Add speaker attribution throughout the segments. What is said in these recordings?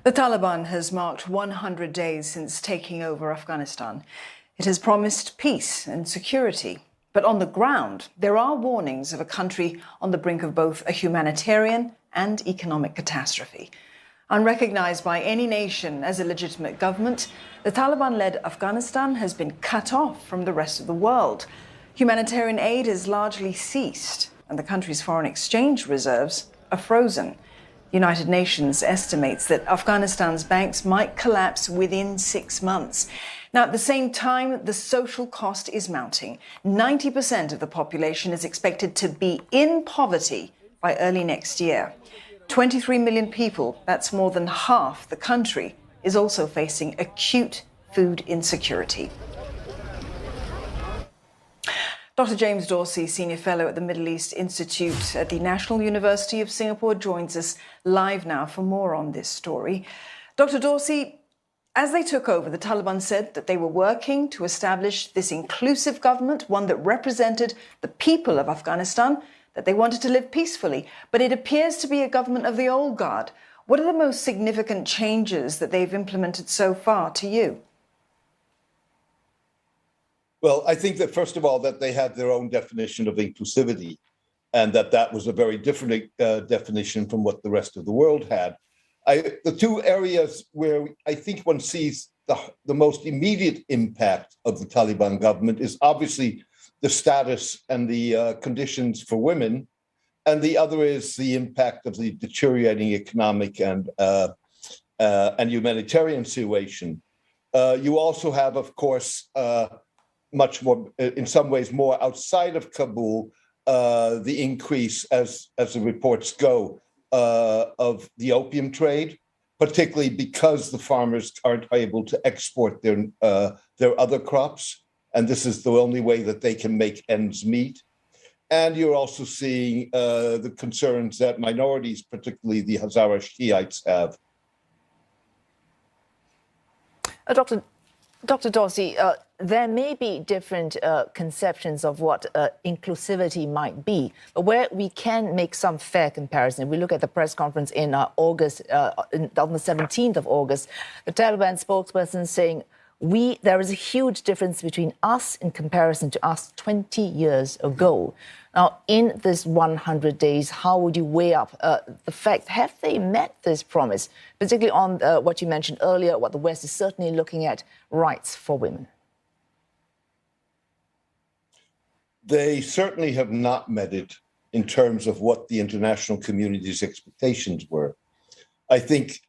Speaker 1: The Taliban has marked 100 days since taking over Afghanistan. It has promised peace and security. But on the ground, there are warnings of a country on the brink of both a humanitarian and economic catastrophe. Unrecognized by any nation as a legitimate government, the Taliban-led Afghanistan has been cut off from the rest of the world. Humanitarian aid has largely ceased, and the country's foreign exchange reserves are frozen. United Nations estimates that Afghanistan's banks might collapse within 6 months. Now, at the same time, the social cost is mounting. 90% of the population is expected to be in poverty by early next year. 23 million people, that's more than half the country, is also facing acute food insecurity. Dr. James Dorsey, Senior Fellow at the Middle East Institute at the National University of Singapore, joins us live now for more on this story. Dr. Dorsey, as they took over, the Taliban said that they were working to establish this inclusive government, one that represented the people of Afghanistan, that they wanted to live peacefully. But it appears to be a government of the old guard. What are the most significant changes that they've implemented so far to you?
Speaker 2: Well, I think that, first of all, that they had their own definition of inclusivity, and that was a very different definition from what the rest of the world had. The two areas where I think one sees the most immediate impact of the Taliban government is obviously the status and the conditions for women, and the other is the impact of the deteriorating economic and humanitarian situation. You also have, of course, much more, in some ways, more outside of Kabul, the increase, as the reports go, of the opium trade, particularly because the farmers aren't able to export their other crops, and this is the only way that they can make ends meet. And you're also seeing the concerns that minorities, particularly the Hazara Shiites, have.
Speaker 3: Dr. Dorsey, there may be different conceptions of what inclusivity might be, but where we can make some fair comparison, we look at the press conference in August, on the 17th of August, the Taliban spokesperson saying, there is a huge difference between us in comparison to us 20 years ago. Now, in this 100 days, how would you weigh up the fact, have they met this promise, particularly on what you mentioned earlier, what the West is certainly looking at, rights for women?
Speaker 2: They certainly have not met it in terms of what the international community's expectations were. I think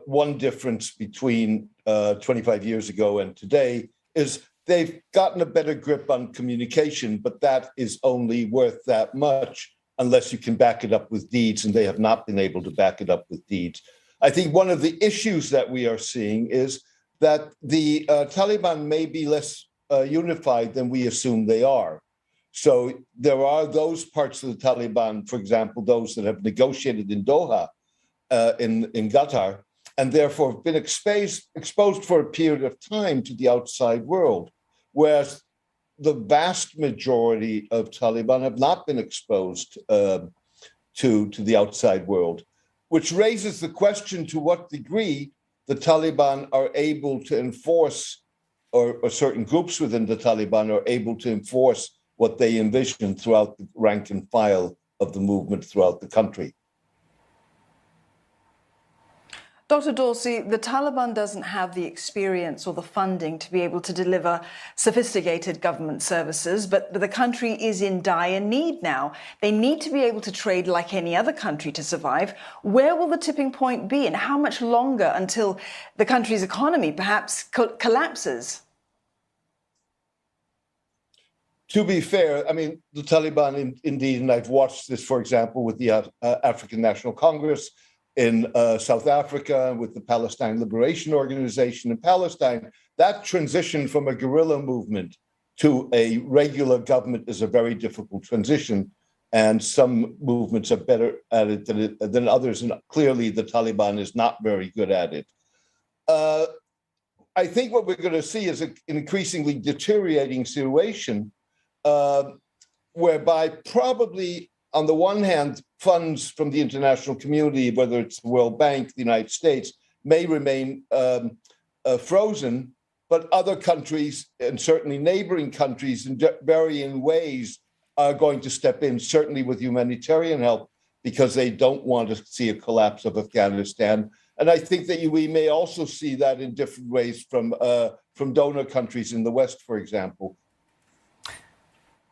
Speaker 2: one difference between 25 years ago and today is they've gotten a better grip on communication, but that is only worth that much unless you can back it up with deeds, and they have not been able to back it up with deeds. I think one of the issues that we are seeing is that the Taliban may be less unified than we assume they are. So there are those parts of the Taliban, for example, those that have negotiated in Doha, in Qatar, and therefore have been exposed for a period of time to the outside world, whereas the vast majority of Taliban have not been exposed to the outside world, which raises the question to what degree the Taliban are able to enforce, or certain groups within the Taliban are able to enforce what they envision throughout the rank and file of the movement throughout the country.
Speaker 1: Dr. Dorsey, the Taliban doesn't have the experience or the funding to be able to deliver sophisticated government services, but the country is in dire need now. They need to be able to trade like any other country to survive. Where will the tipping point be, and how much longer until the country's economy perhaps collapses?
Speaker 2: To be fair, I mean, the Taliban, indeed, and I've watched this, for example, with the African National Congress in South Africa, with the Palestine Liberation Organization in Palestine, that transition from a guerrilla movement to a regular government is a very difficult transition. And some movements are better at it than others. And clearly, the Taliban is not very good at it. I think what we're going to see is an increasingly deteriorating situation, whereby probably, on the one hand, funds from the international community, whether it's the World Bank, the United States, may remain frozen, but other countries, and certainly neighboring countries in varying ways, are going to step in, certainly with humanitarian help, because they don't want to see a collapse of Afghanistan. And I think that we may also see that in different ways from donor countries in the West, for example.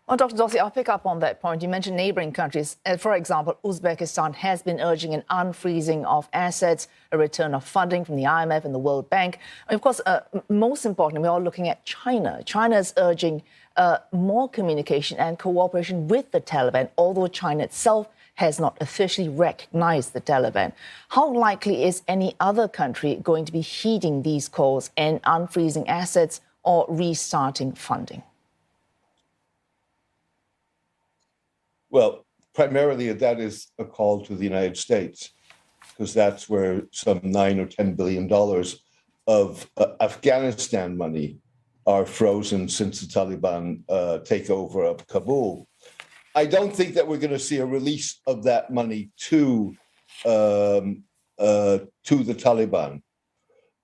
Speaker 3: Well, Dr. Dorsey, I'll pick up on that point. You mentioned neighboring countries. For example, Uzbekistan has been urging an unfreezing of assets, a return of funding from the IMF and the World Bank. And of course, most importantly, we're all looking at China. China is urging more communication and cooperation with the Taliban, although China itself has not officially recognized the Taliban. How likely is any other country going to be heeding these calls and unfreezing assets or restarting funding?
Speaker 2: Well, primarily that is a call to the United States, because that's where some $9 or $10 billion of Afghanistan money are frozen since the Taliban takeover of Kabul. I don't think that we're going to see a release of that money to the Taliban.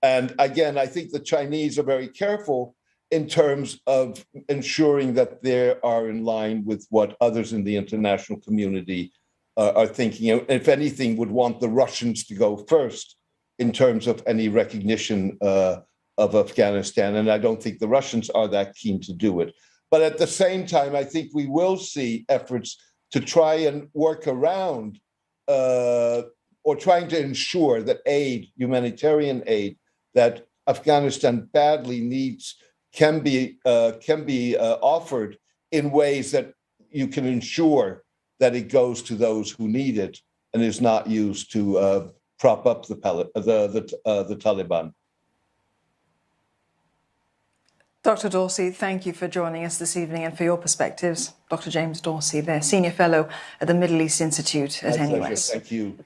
Speaker 2: And again, I think the Chinese are very careful in terms of ensuring that they are in line with what others in the international community are thinking. If anything, would want the Russians to go first in terms of any recognition of Afghanistan. And I don't think the Russians are that keen to do it. But at the same time, I think we will see efforts to try and work around or trying to ensure that humanitarian aid that Afghanistan badly needs, can be offered in ways that you can ensure that it goes to those who need it and is not used to prop up the Taliban.
Speaker 1: Dr. Dorsey, thank you for joining us this evening and for your perspectives. Dr. James Dorsey, there, Senior Fellow at the Middle East Institute at NUS.
Speaker 2: Thank you.